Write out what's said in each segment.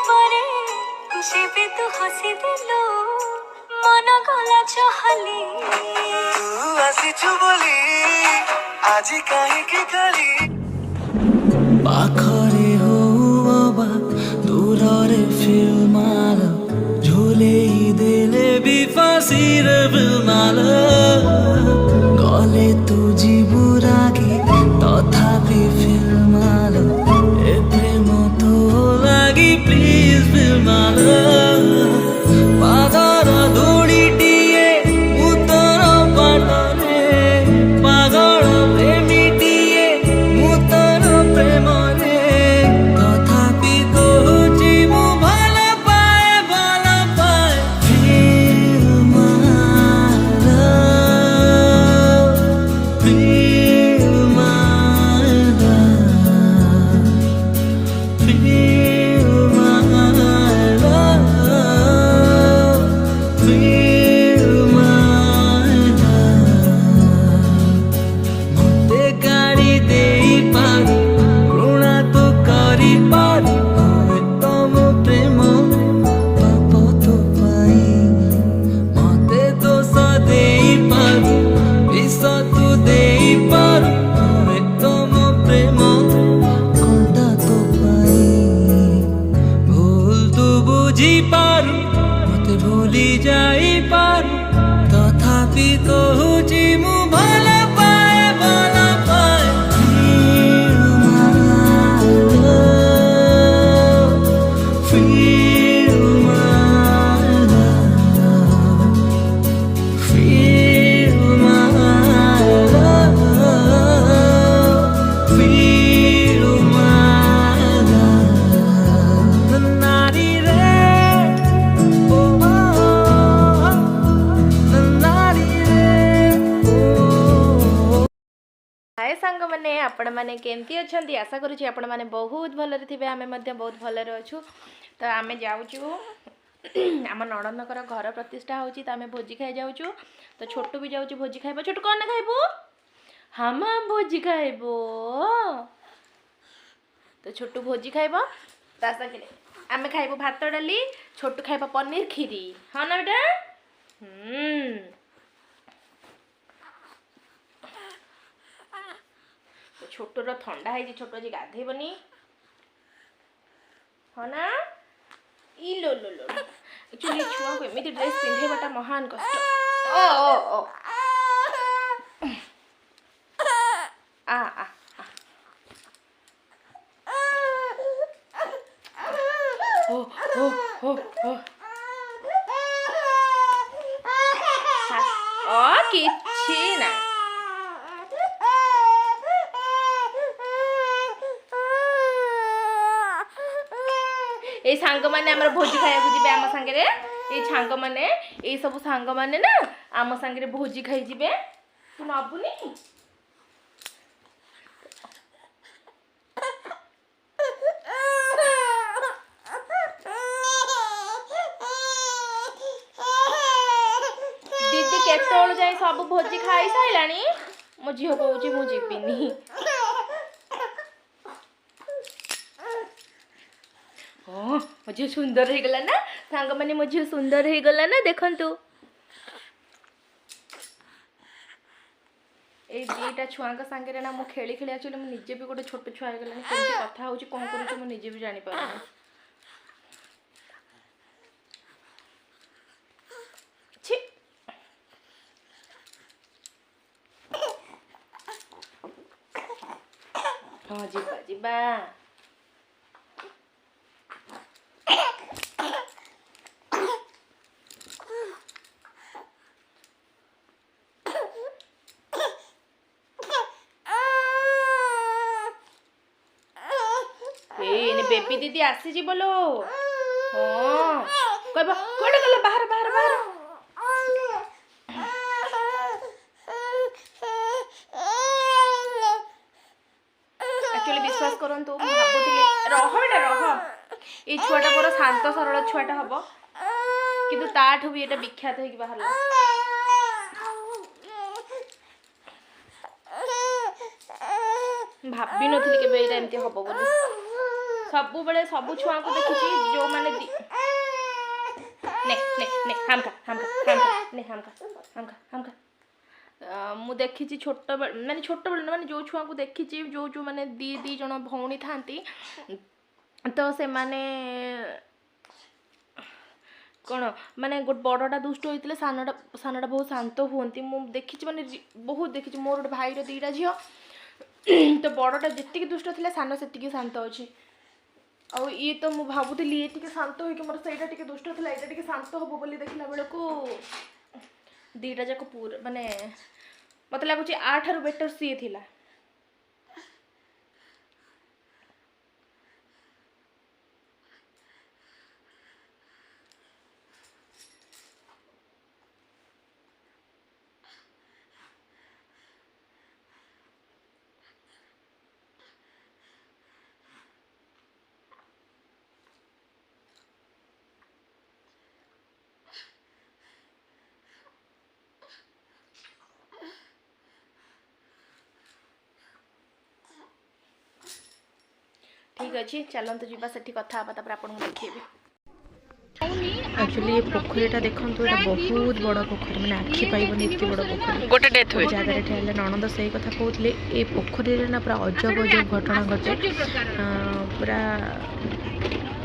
পরে যেবে তু হসি দিলু মন গলা চহলি তু আসিছু বলি আজি কাহিকি কালি ପାଖରେ ହଉ ଦୂରରେ ଫିଲ୍ମାଲ ଝୁଲେଇ ଦେଲେ ବି ଫାଶୀରେ ଫିଲ୍ମାଲ ଗଲେ ତୁ ଯିବୁ ରାଗି ତଥାପି ଫିଲ୍ମାଲ ଏ ପ୍ରେମ ତୋ ଲାଗି ପ୍ଲିଜ ଫିଲ୍ମାଲ ପାଦର ଧୂଳିଟିଏ ମୁଁ ତୋର ବାଟରେ ପାଗଳ ପ୍ରେମୀଟିଏ ମୁଁ ତୋର ପ୍ରେମରେ ତଥାପି କହୁଛି ମୁଁ ଭଲ ପାଏ feel my love feel my love feel my love feel my love ମୋତେ ଗାଡ଼ି ଦେଇପାରୁ ଘୃଣା ତୁ କରିପାରୁ ହୁଏ ତମ ପ୍ରେମ ପାପ ତୋ ପାଇଁ ମୋତେ ଦୋଷ ଦେଇପାରୁ ବିଷ ତୁ ଦେଇପାରୁ ହୁଏ ତମ ପ୍ରେମ କଣ୍ଟା ତୋ ପାଇଁ ଭୁଲ ତୁ ବୁଝିପାରୁ ମୋତେ ଭୁଲି ଯାଇପାରୁ ତଥାପି କହୁଛି ମୁଁ ଭଲ ପାଏ Feel my love feel my love feel my love nari re oh nari re oh हाय सांग मैंने आपण मैंने केमती अच्छा आशा करुँच आपण मैंने बहुत भलरे थे आम बहुत भलरे अच्छु तो आम जाऊँ आम नणंदकर घर प्रतिष्ठा होची तो आम भोजी खाई जाऊँ तो छोटू भी जाऊँ भोजी खाइब छोटू कौन खाइबू हाँ माँ भोजी खाइब तो छोटू भोजी खाइब ता साथे आम खाइब भात डाली छोटू खाइब पनीर खीरी हाँ ना बेटा छोटोर थंडा है छोटो आज गाधेबनी हाँ ना ई लो लो लो एक्चुअली छुआ को एमती ड्रेस पिंधेबाटा महान कष्ट ओ ओ ओ आ आ ओ ओ ओ ओ ओ किछि ना ये सांग माने हमर भोजी खाया जिबे आम सांगे रे ये सांग माने ये सब सांग माने ना आम सांगे भोजी खाई जिबे तू नबुनी दीदी केतोल जाए सब भोजी खाई साइलानी मो झील कहूँ मु जीविनी मो झील सुंदर हो गला ना सांग माने मो झील सुंदर हो गला ना देखंतु ए दीटा छुआ सांगे ना मु खेली खेली एक्चुअली मु निजे भी गोटे छोट छुआ हो गला केमती कथा होची कोन करूची मु निजे भी जानि पारनी छी हाँ जीवा जीवा बेबी दीदी आसी बोलो हाँ कहब कौन गल बाहर बाहर बाहर एक्चुअली विश्वास करंतु भाबुथिले रह बेटा रह ये छुआटा मोर शांत सरल छुआटा हम किंतु ताठू भी एटा विख्यात होई बाहरला भाभी नथिली केबे एटा एमती हबो बोली सब बेले सब छुआ को देखी जो मैंने ने ने ने हमका मु देखी छोट माने छोट बेले माने जो छुआ को देखी जो माने दी जन भौणी थांती तो से माने कौन माने गोटे बड़टा दुष्ट होते सानटा बहुत शांत हुंती मुझे देखी माने बहुत देखी मोर गोटे भाईर 2टा झील तो बड़टा जी दुष्ट थी सान से शांत अच्छे आ ये तो मुझे भावुली ये टे शांत हो मोर से दुष्ट थी ये शांत हम बोली देखला बेल को 2टा जाक पूरा माने मत लगुच आठार बेटर सी थिला। ठीक अच्छे चलते जी से कथा आपको देखिए। एक्चुअली ये पोखरीटा देखो ये बहुत बड़ा पोखरी मैंने आखि पाइबनी एत बड़ा पोखरी गोटे डेथ हुए जगह ठहले ननद से कथा कहते ये पोखरी ना पूरा अजब अजब घटना घटे पूरा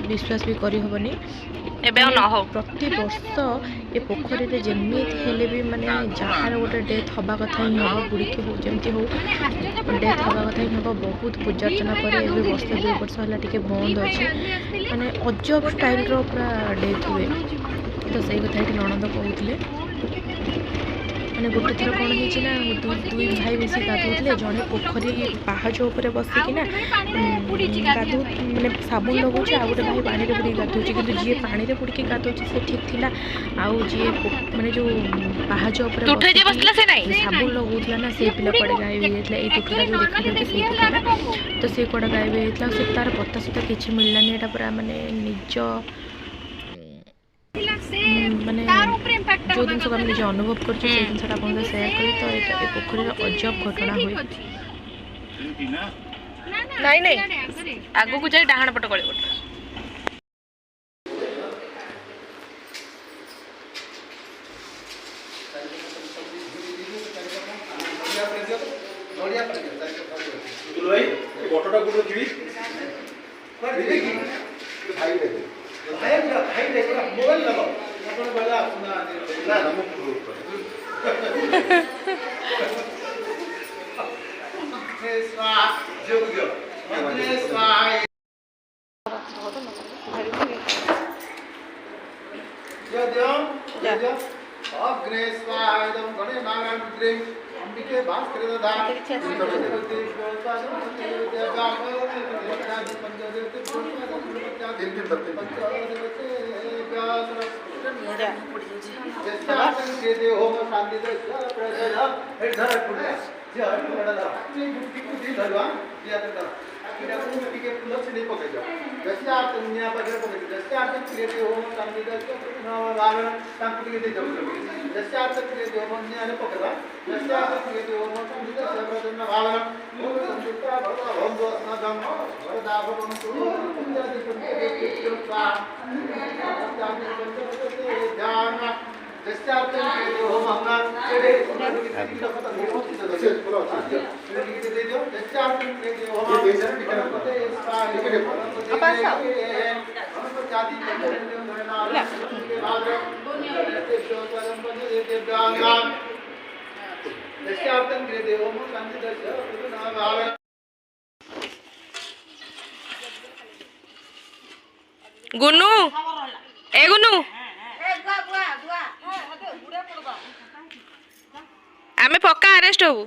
विश्वास भी करहबनी प्रति वर्ष ये पोखरी रे जमी हेले भी माने जहाँ गोटे डेथ हवा कथा ही हम बुड़ी हो जमती हो डेथ हवा कथा ही हम बहुत पूजार्चना पर वर्ष 2 वर्ष है टे बंद अच्छे माने अजब स्टाइल रो पूरा डेथ हुए तो से कथा ये ननद कहते मैंने गोटे थर कौन होना दुई भाई मिसी गाधुले जड़े पोखरी पाहाच उपर बसिकिना गाधु मैंने साबुन लगुच आ गए भाई पानी बुड़ी गाधुचे कि जी पानी बुड़ी गाधुचे से ठीक थिला आउ जी मैंने जो पाहाच उपर साबुन लगुला ना से पिला कड़े गायब होता है टुकड़ा जो देखा जाए से टुकड़ा तो सी कड़ा गायब होता से तार पता सता किसी मिललानी यहाँ पूरा माने निज माने जो जिन को निजे अनुभव कर जिनसा सेयार करी तो ये पोखरी अजब घटना हुए नहीं नहीं आगो को जाई डाहाण पट गले पट मोबाइल लगाओ अपन बोला सुना ना गुन्नू ए गुन्नू आमे पक्का अरेस्ट होबू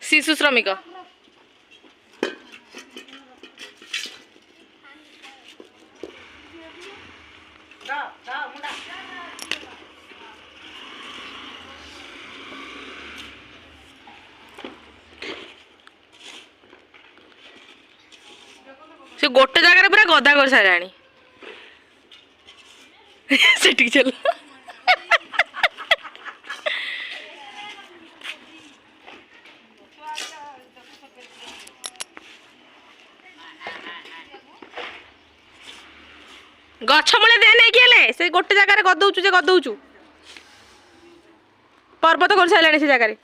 शिशु श्रमिक से गोटे जगह पूरा गदा कर साराणी से चल गछ मूले दे नहीं किले से गोटे जगह गदौचु जे गदौचु पर्वत कर सारे से जगह